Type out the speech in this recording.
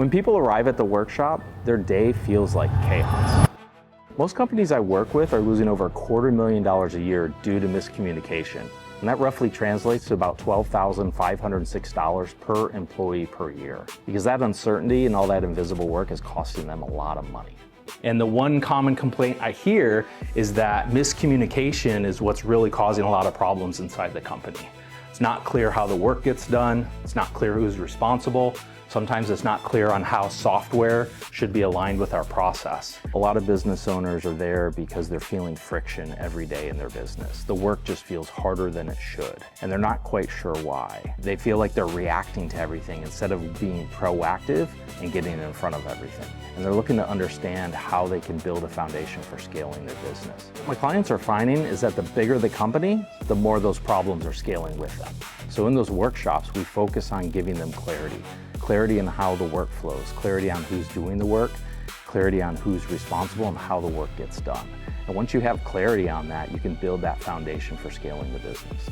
When people arrive at the workshop, their day feels like chaos. Most companies I work with are losing over $250,000 a year due to miscommunication, and that roughly translates to about $12,506 per employee per year, because that uncertainty and all that invisible work is costing them a lot of money. And the one common complaint I hear is that miscommunication is what's really causing a lot of problems inside the company. It's not clear how the work gets done, it's not clear who's responsible, sometimes it's not clear on how software should be aligned with our process. A lot of business owners are there because they're feeling friction every day in their business. The work just feels harder than it should, and they're not quite sure why. They feel like they're reacting to everything instead of being proactive and getting in front of everything. And they're looking to understand how they can build a foundation for scaling their business. What my clients are finding is that the bigger the company, the more those problems are scaling with them. So in those workshops, we focus on giving them clarity. Clarity on how the work flows, clarity on who's doing the work, clarity on who's responsible and how the work gets done. And once you have clarity on that, you can build that foundation for scaling the business.